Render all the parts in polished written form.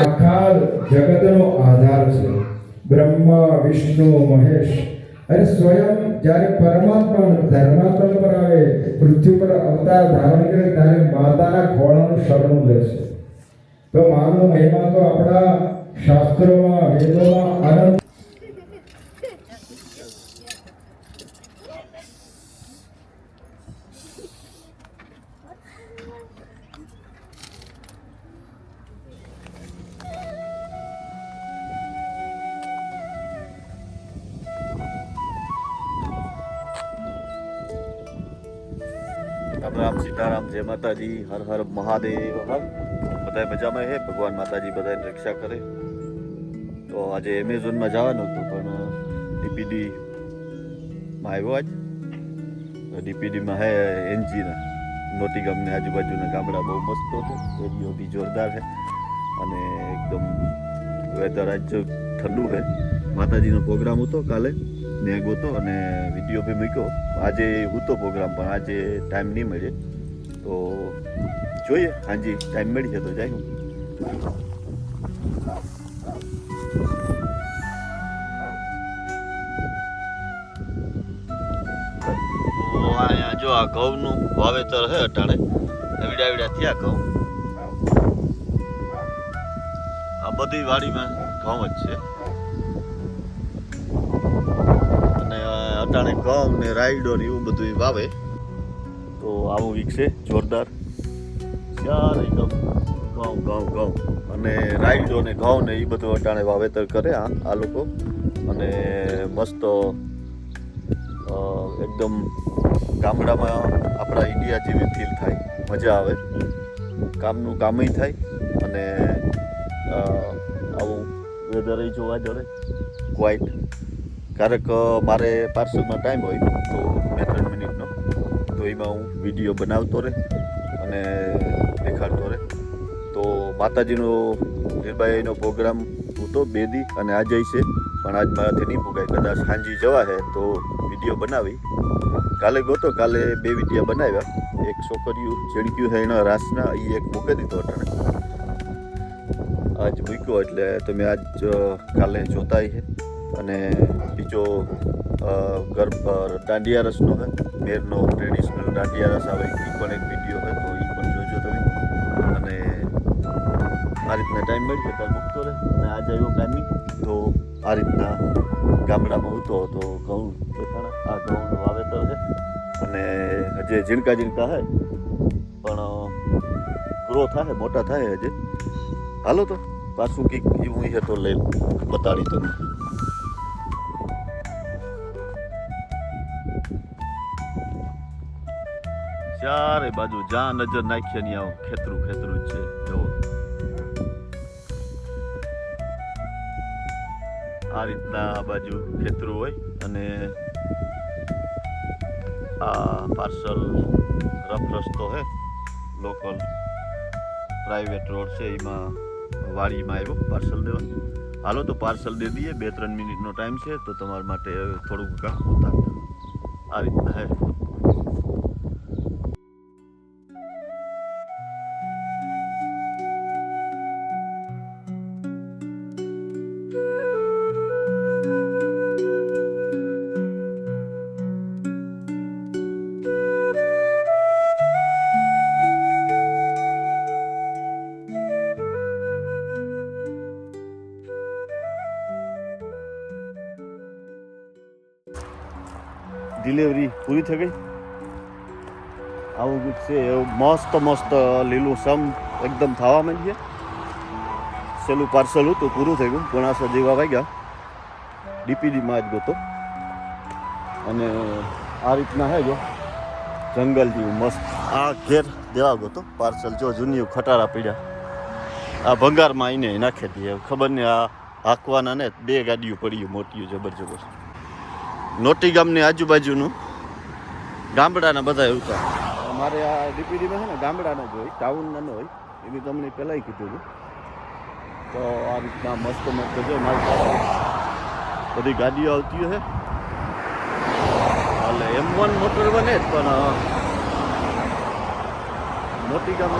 આખા જગતનો આધાર છે. બ્રહ્મા વિષ્ણુ મહેશ અને સ્વયં જ્યારે પરમાત્મા ધર્માત્મા પર આવે, પૃથ્વી પર અવતાર ધારણ કરે ત્યારે માતાના ખોળાનું શરણું લે છે. તો માનો મહિમા તો આપણા શાસ્ત્રોમાં વેદોમાં અનંત. राम राम सीताराम जय माता जी हर हर महादेव हर बधाई मजाમાં હે ભગવાન માતાજી બધાની રક્ષા કરે. તો આજે એમેઝોનમાં જવાનું હતું પણ ડીપીડી માં આવ્યો. આજ ડીપીડીમાં હે એનજી નોટિગામની આજુબાજુના ગામડા બહુ મસ્ત છે, એરિયો બી જોરદાર છે અને એકદમ વેધર આજ ઠંડુ છે. માતાજીનો પ્રોગ્રામ હતો કાલે ત્યાં ગયો હતો અને વિડીયો બી મૂક્યો. આજે હતો પ્રોગ્રામ પણ આજે ટાઈમ નહીં મળે, તો જોઈએ હાજી ટાઈમ મળી જાય તો જાય. તો અહીંયા જો આ ઘઉંનું વાવેતર છે અટાણે, એવડા થયા ઘઉં. આ બધી વાડીમાં ઘઉં જ છે અને અટાણે ઘઉં ને રાયડો ને એવું બધું વાવે. તો આવું વીક છે જોરદાર. ચારે ઘઉં અને રાયડો ને ઘઉં ને એ બધું અટાણે વાવેતર કરે આ લોકો. અને મસ્ત એકદમ ગામડામાં આપણા ઇન્ડિયા જેવી ફીલ થાય, મજા આવે, કામનું કામય થાય અને આવું વેધર જોવા જડે ક્વાઇટ. ક્યારેક મારે પાર્સલમાં ટાઈમ હોય તો 2-3 મિનિટનો, તો એમાં હું વિડીયો બનાવતો રહે અને દેખાડતો રહે. તો માતાજીનો નિર્બાઈનો પ્રોગ્રામ હતો 2 દી અને આજે છે, પણ આજ મારાથી નહીં ભોગાય. કદાચ સાંજી જવા છે તો વિડીયો બનાવી. કાલે ગયો, કાલે 2 વિડીયો બનાવ્યા. એક છોકરીઓ ચીણક્યું છે એના રાસના, એ એક મૂકી દીધો અટાણે, આજ મૂક્યો એટલે તમે આજ કાલે જોતા છે. અને બીજો દાંડિયા રસનો છે, મેરનો ટ્રેડિશનલ દાંડિયા રસ આવે, એ પણ એક વિડીયો છે, તો એ પણ જોજો તમે. અને આ રીતના ટાઈમ મળી જાય ત્યારે મૂકતો રહે. અને આજે આવ્યો ટાઈમિંગ તો આ રીતના ગામડામાં હતો તો ઘઉં દેખાણા. આ ઘઉંનું વાવેતર છે અને હજી ઝીણકા છે પણ ગ્રો થાય, મોટા થાય હજી. હાલો તો પાછું કંઈક એવું છે તો લઈ બતાડી તમે. ચારે બાજુ જ્યાં નજર નાખીએ ને આવું ખેતરું જ છે. જુઓ આ રીતના આ બાજુ ખેતરું હોય અને આ પાર્સલ રફ રસ્તો છે, લોકલ પ્રાઇવેટ રોડ છે, એમાં વાડીમાં આવ્યો પાર્સલ દેવા. હાલો તો પાર્સલ દે દઈએ. 2-3 મિનિટનો ટાઈમ છે તો તમારા માટે થોડુંક કામ ઉતાર. આ રીતના હે. ડિલિવરી પૂરી થઈ ગઈ. આવું કંઈક છે, એવું મસ્ત લીલું સમ એકદમ થવા માંડી છે. છેલ્લું પાર્સલ હતું પૂરું થઈ ગયું, 9:30 જેવા વાગ્યા. ડીપીડીમાં જ ગયો અને આ રીતના છે જો જંગલ જેવું મસ્ત. આ ઘેર દેવા ગયો તો પાર્સલ. જો જૂની ખટારા પીડ્યા, આ ભંગારમાં આવીને નાખી દઈએ. ખબર નહીં આ હાંકવાના ને 2 ગાડીઓ પડી મોટી જબરજસ્ત. નોટિગામની આજુબાજુનું ગામડાના બધા એવું થાય. મારે આ ડીપીડીમાં છે ને ગામડાના જ હોય, ટાઉનના ન હોય. એ બી તમને પહેલાંય કીધું હતું. તો આ રીતના મસ્ત જો મારી બધી ગાડીઓ આવતી છે એટલે M1 મોટર બને જ પણ મોટી ગામ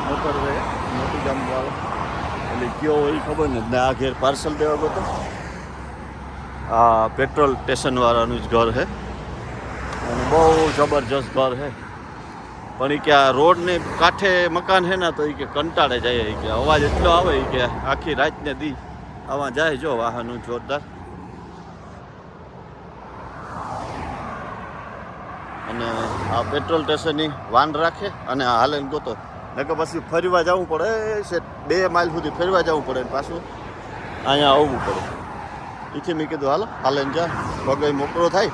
મોટર રહે મોટી ગામ વાળો એટલે કયો હોય ખબર ને આ ઘેર પાર્સલ દેવા ગયો તો આ પેટ્રોલ સ્ટેશન વાળાનું જ ઘર છે અને બહુ જબરજસ્ત ઘર છે પણ એ કે આ રોડની કાંઠે મકાન છે ને તો એ કે કંટાળે જાય એ કે અવાજ એટલો આવે એ કે આખી રાતને દી આવા જાય જો વાહનો જોરદાર અને આ પેટ્રોલ સ્ટેશનની વાન રાખે અને આ હાલે ગોતો ને કે પછી ફરવા જવું પડે છે 2 માઇલ સુધી ફરવા જવું પડે પાછું અહીંયા આવવું પડે એથી મેં કીધું હાલે જા પગે મોકળો થાય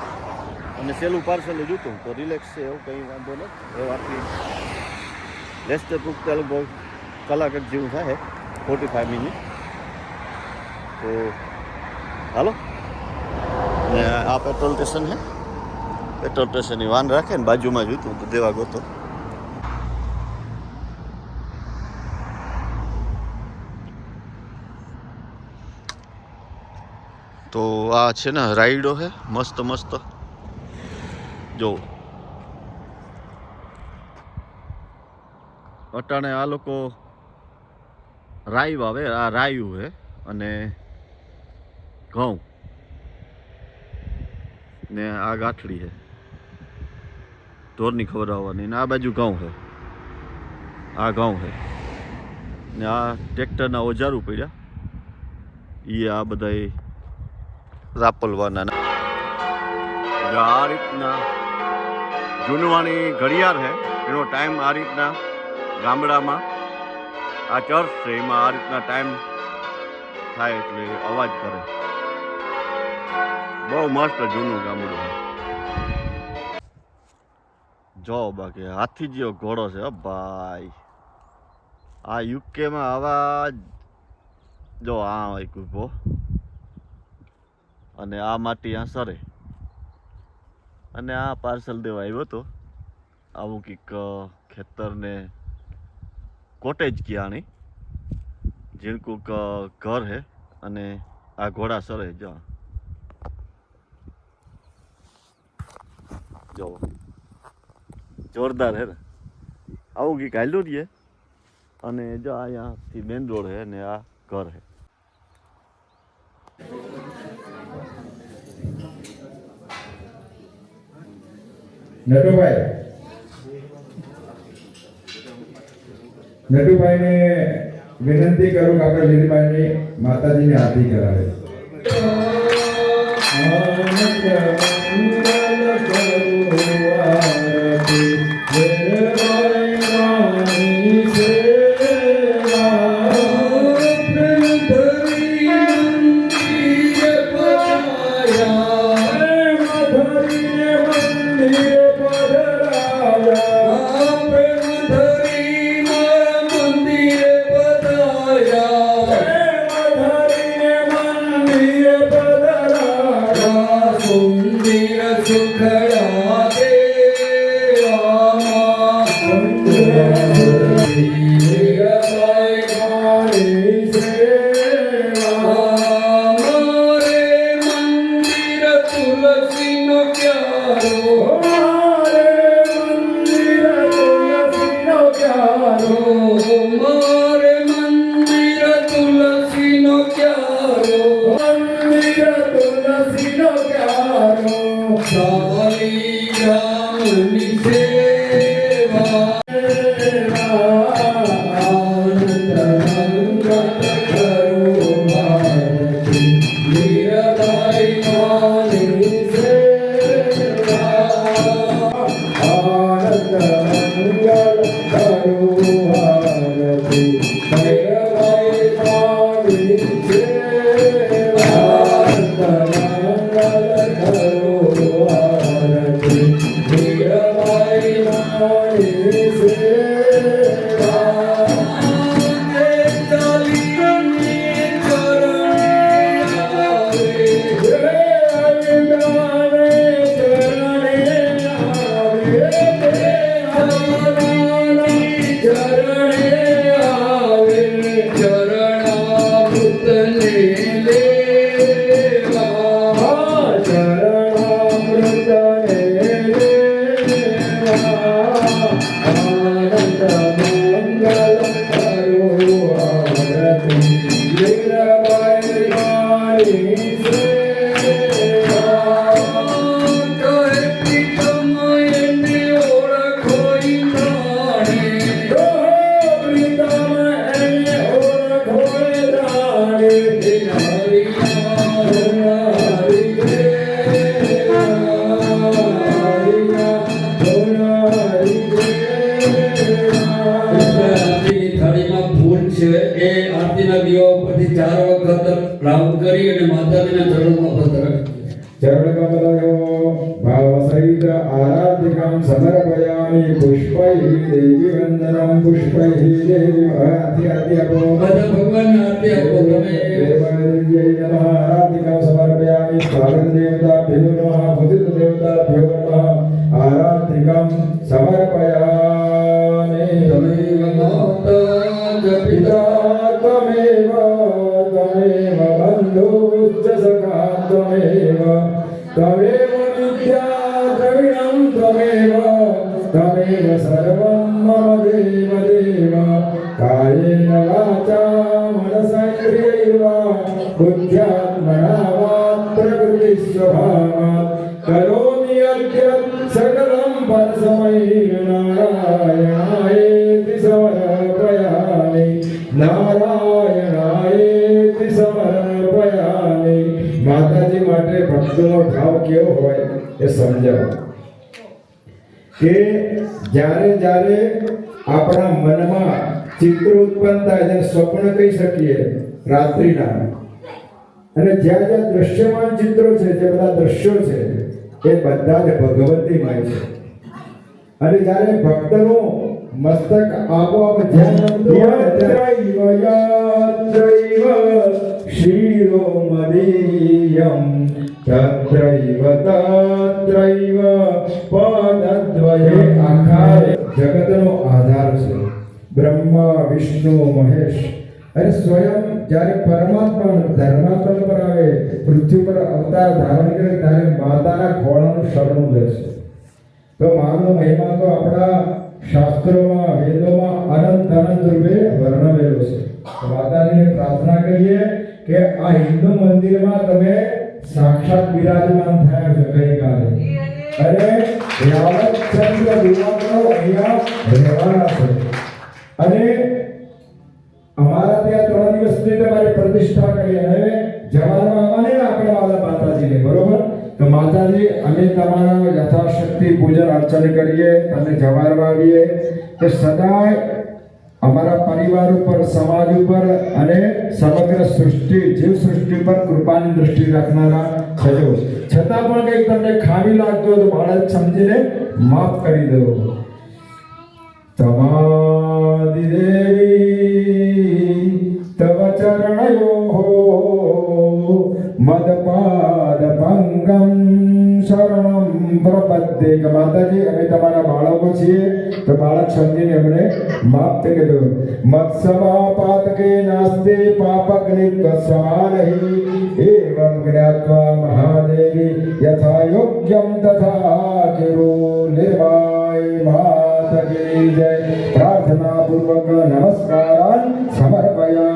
અને સેલું પાર્સલ જોતું તો રિલેક્સ છે એવું કંઈ વાંધો નથી એ વાતથી લેસ્ટર પૂગતા લગભગ કલાક જ જેવું થાય 45 મિનિટ તો હાલો ને આ પેટ્રોલ સ્ટેશન છે પેટ્રોલ સ્ટેશનની વાન રાખે ને બાજુમાં જોતું તો દેવા ગોતો તો આ છે ને રાઈડો છે મસ્ત મસ્ત જો અટાણે આ લોકો રાઈ વાવે આ રાયું છે અને ઘઉં ને આ ગાંઠડી છે ઢોરની ખવડાવવાની ને આ બાજુ ઘઉં છે આ ઘઉં છે ને આ ટ્રેક્ટરના ઓજારો પડ્યા એ આ બધા રાપલવાના આ રીતના જૂનવાણી ઘડિયાળ છે એનો ટાઈમ આ રીતના ગામડામાં આ ચર્ચ છે એમાં આ રીતના ટાઈમ થાય એટલે અવાજ કરે બહુ મસ્ત જૂનું ગામડું છે જો બાકી હાથી જેવો ઘોડો છે ભાઈ આ યુકેમાં આવા જો આ એક ઊભો અને આ માટી આ સરે અને આ પાર્સલ દેવા આવ્યો હતો આવું કંઈક ખેતરને કોટેજ ક્યાંની જીણકુક ઘર હે અને આ ઘોડા સરે જો જોરદાર હે ને આવું કંઈક હાલ્યું રહીએ અને જો અહીંયાથી મેન રોડ હે ને આ ઘર હે નટુભાઈને વિનંતી કરું કે આપણે લીલીબાઈની માતાજીની આરતી કરાવે હીરાબાઈ મારી સેવા કહે પ્રીતમ એને ઓળખો ઈંધાણી. પ્રીતમ એને ઓળખો જાણે નારી આરતીની થાળીમાં ફૂલ છે એ આરતીના દીવા પરથી 4 વખત રાઉન્ડ કરી અને માતાજીના ચરણોમાં પધરાવે. ચરણકમલયો ભાવસહિત આરાધ્યકં સમર્પયામિ પુષ્પૈ દેવી વંદનમ પુષ્પૈ દેવી આરતી આપો બધા ભગવાનને આરતી આપો તમે. દેવાય નમઃ આરાધ્યકં સમર્પયામિ સ્વાગત દેવતાભ્યો નમઃ ભૂતિત દેવતાભ્યો નમઃ આરાધ્યકં સમર્પયામિ તમેવ માતા જ પિતા તમેવ બંધુશ્ચ સખા ત્વમેવ વિદ્યા દ્રવિણં ત્વમેવ સર્વં મમ દેવ દેવ કાયેન વાચા મનસેન્દ્રિયૈવ બુદ્ધ્યાત્મના વા પ્રકૃતિ સ્વભાવાत् કરોમિ યદ્યत् સકલં પરસ્મૈ નારાયણાયેતિ સમર્પયામિ નારાયણાયેતિ સમર્પયામિ. માતાજી માટે ભક્તોનો ભાવ કેવો હોય એ સમજાવો કે જ્યારે આપણા મનમાં ચિત્ર ઉત્પન્ન થાય જેને સ્વપ્ન કહી શકીએ રાત્રિના, અને જ્યાં દ્રશ્યમાન ચિત્રો છે, જે બધા દ્રશ્યો છે એ બધા જ ભગવતીમય છે. અને જ્યારે ભક્તનું મસ્તક આપોઆપ શિરોમદીયમ તત્રૈવ પદદ્વયે. આખા જગતનો આધાર છે બ્રહ્મા વિષ્ણુ મહેશ. અને સ્વયં જ્યારે પરમાત્મા ધર્માત્મા પર આવે, પૃથ્વી પર અવતાર ધારણ કરે ત્યારે માતાના ખોળાનું શરણું લે છે. તો માનો મહિમા તો આપણા શાસ્ત્રોમાં વેદોમાં અનંત રૂપે વર્ણવેલો છે. તો માતાજીને પ્રાર્થના કરીએ કે આ હિન્દુ મંદિરમાં તમે સાક્ષાત બિરાજમાન થયા છો ગઈકાલે, અને યાવત ચંદ્ર દિવાકરો અહીંયા રહેવાના છે. અને અમારા ત્યાં 3 દિવસની તમારી પ્રતિષ્ઠા કરી, હવે જવાનું આવવાને આપણે વાળા માતાજીને, બરોબર? તો માતાજી અમે તમારા યથાશક્તિ પૂજન અર્ચન કરીએ, તમને જવારવા આવીએ કે સદાય અમારા પરિવાર ઉપર, સમાજ ઉપર અને સમગ્ર સૃષ્ટિ, જીવ સૃષ્ટિ પર કૃપાની દૃષ્ટિ રાખનારા થજો. છતાં પણ કંઈક તમને ખામી લાગતો તો બાળક સમજીને માફ કરી દો. તમાદી દેવી તવ ચરણયો મદપાદ પંગમ શરણમ પ્રપદ્યે. કે માતાજી અમે તમારા બાળકો છીએ, તો બાળક સમજીને અમને માફ કરી દો. મત્સવા પાતકે નાસ્તે પાપગ્નિ સમાનહિ એવં જ્ઞાત્વા મહાદેવી યથા યોગ્યમ તથા કિરો નિર્માય માતકી જય. પ્રાર્થના પૂર્વક નમસ્કારાન સમર્પયામિ.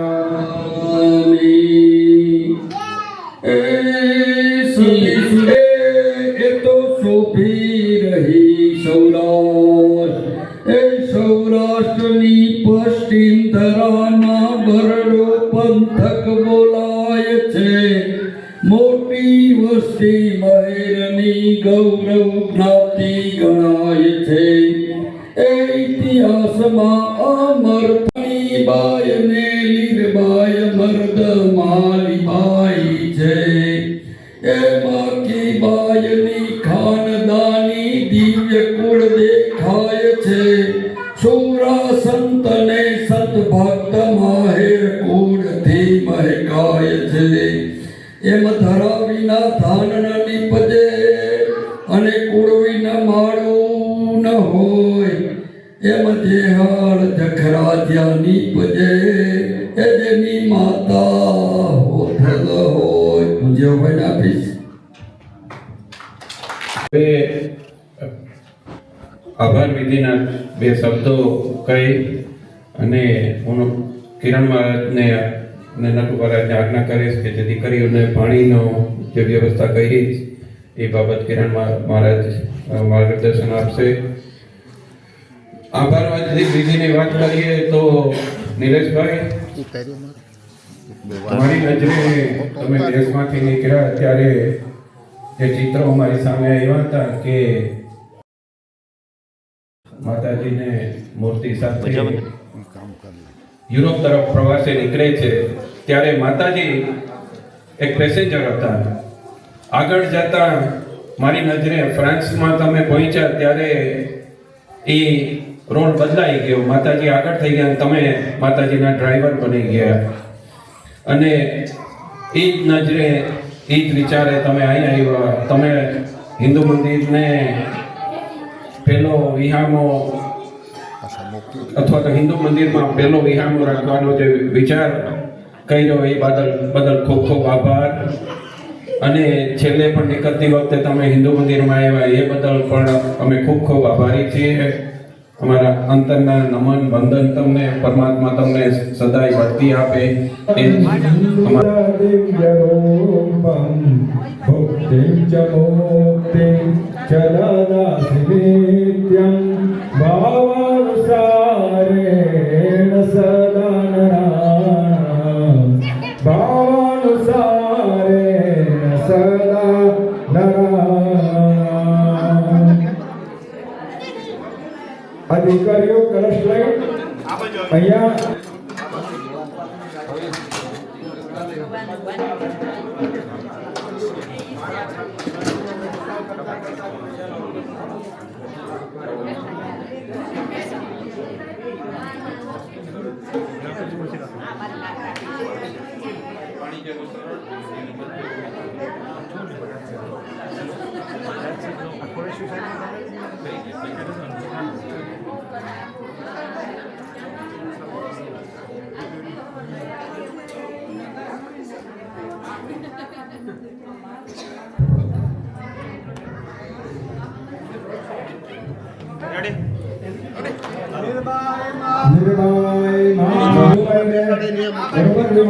એ તો શોભી રહી સૌરાષ્ટ્ર. એ સૌરાષ્ટ્રની પશ્ચિમ ધરાના બરડો પંથક બોલાય છે. મોટી વસ્તી મહેરની ગૌરવ જ્ઞાતિ ગણાય છે. એ ઇતિહાસમાં અમર બાય ને લીરબાઈ મર્દ માલીબાઈ છે. એમાં કી બાયની ખાનદાની દિવ્ય કુળ દેખાય છે. સુરા સંતને સતભક્ત માહેર કુળથી મહેકાય છે. એમ ધરા વિના ધાન ન નીપજે અને કુળ વિના માળું ન હોય. એમ જેહાળ જખરા જ્યાં નીપજે એ જેની માતા હોથલ હોય. હું જેવું આપીશ. આભાર વિધિના 2 શબ્દો કહી અને હું કિરણ મહારાજને અને નટુ મહારાજને આજ્ઞા કરીશ કે જેથી કરીને પાણીનો જે વ્યવસ્થા કરી એ બાબત કિરણ મહારાજ માર્ગદર્શન આપશે. આભાર વિધિની વાત કરીએ તો નિલેશભાઈ, તમારી નજરે તમે દેશમાંથી નીકળ્યા ત્યારે જે ચિત્રો અમારી સામે આવ્યા હતા કે માતાજીને મૂર્તિ સાથે યુરોપ તરફ પ્રવાસે નીકળે છે ત્યારે માતાજી એક પેસેન્જર હતા. આગળ જતા મારી નજરે ફ્રાન્સમાં તમે પહોંચ્યા ત્યારે એ રોડ બદલાઈ ગયો, માતાજી આગળ થઈ ગયા, તમે માતાજીના ડ્રાઈવર બની ગયા. અને એ જ નજરે એ જ વિચારે તમે અહીં આવ્યા. તમે હિન્દુ મંદિરને પહેલો વિહામો અથવા તો હિન્દુ મંદિરમાં પહેલો વિહામો રાખવાનો જે વિચાર કર્યો એ બદલ ખૂબ ખૂબ આભાર. અને છેલ્લે પણ નીકળતી વખતે તમે હિન્દુ મંદિરમાં આવ્યા એ બદલ પણ અમે ખૂબ ખૂબ આભારી છીએ. અમારા અંતરના નમન વંદન તમને, પરમાત્મા તમને સદાય બઢતી આપે એ અધિકારીઓ કલશ લઈ અહીંયા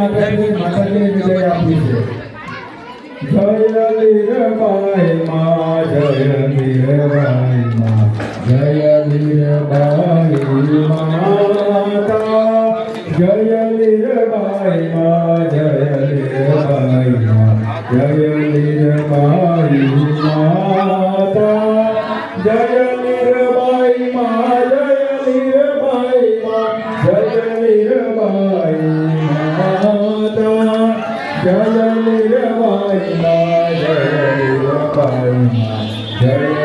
માતાજીને વિજય આપી છે. જય વીરબાઈ માં, જય વીરબાઈ માં, જય વીરબાઈ માતા, જય વીરબાઈ માં, જય વીરબાઈ માં, જય વીરબાઈ માતા, જય વીરબાઈ માં, જય વીરબાઈ માં, જય વીરબાઈ માતા, જય વીરબાઈ માં, જય વીરબાઈ માં, જય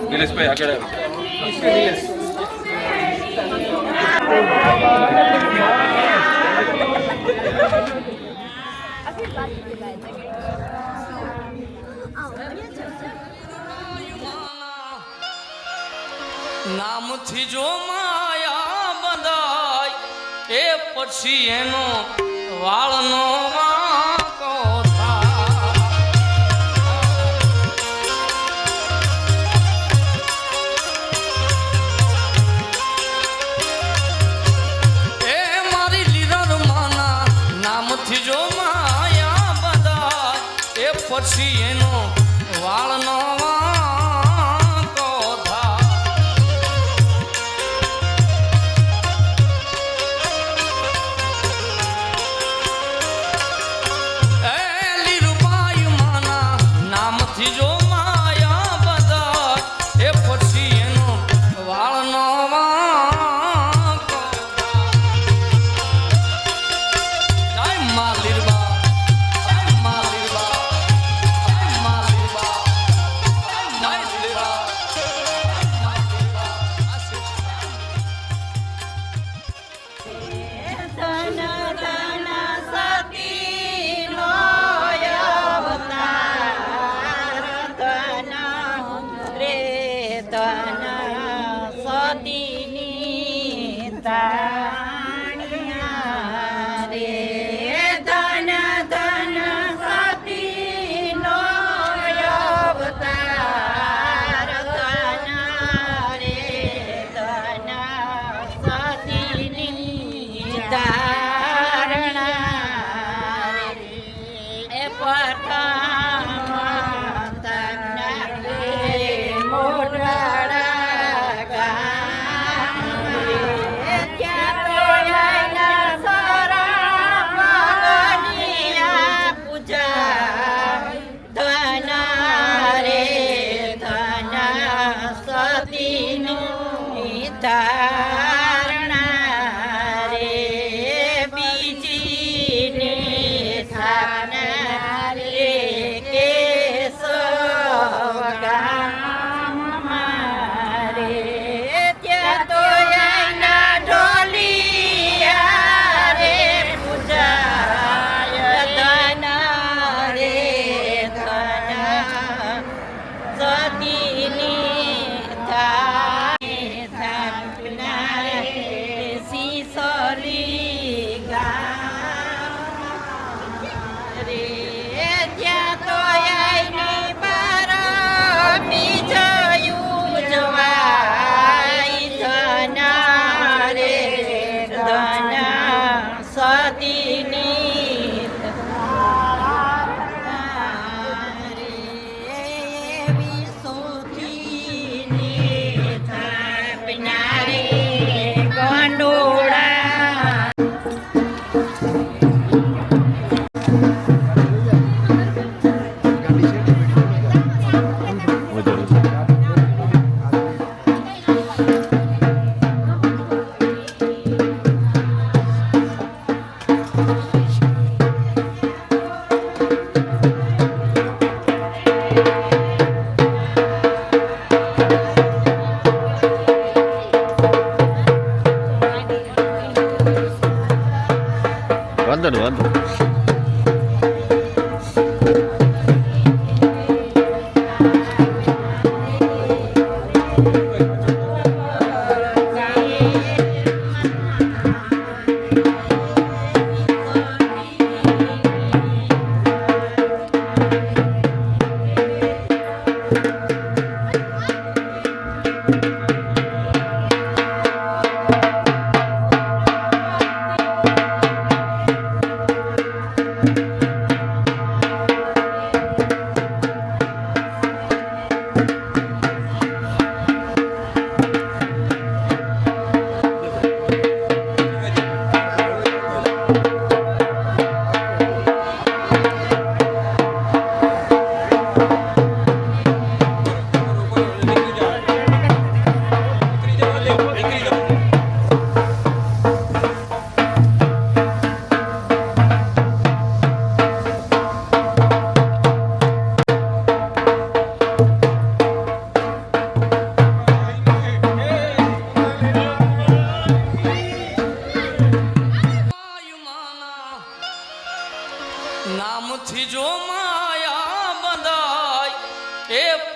નિલેશભાઈ આગળ નામથી જો માયા બંધાય એ પછી એનો વાળનો વાંકો થાય. એ મારી લીરર માના નામથી જો માયા બંધાય એ પછી એનો વાળનો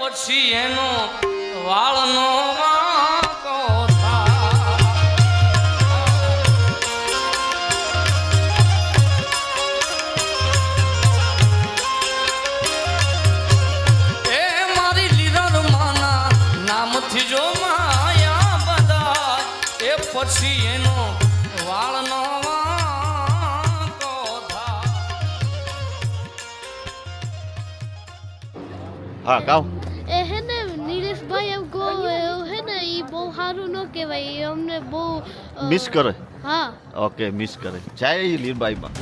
પછી એનો વાળનો વાંકો થાય. એ મારી લીરર માના નામથી જો માયા બંધાય એ પછી એનો વાળનો વાંકો થાય. હા કાવ એ હે ને નીલેશભાઈ એમ કહો એવું હે ને એ બહુ સારું ન કહેવાય એ અમને બહુ મિસ કરે હા ઓકે મિસ કરે જાય લીરબાઈમાં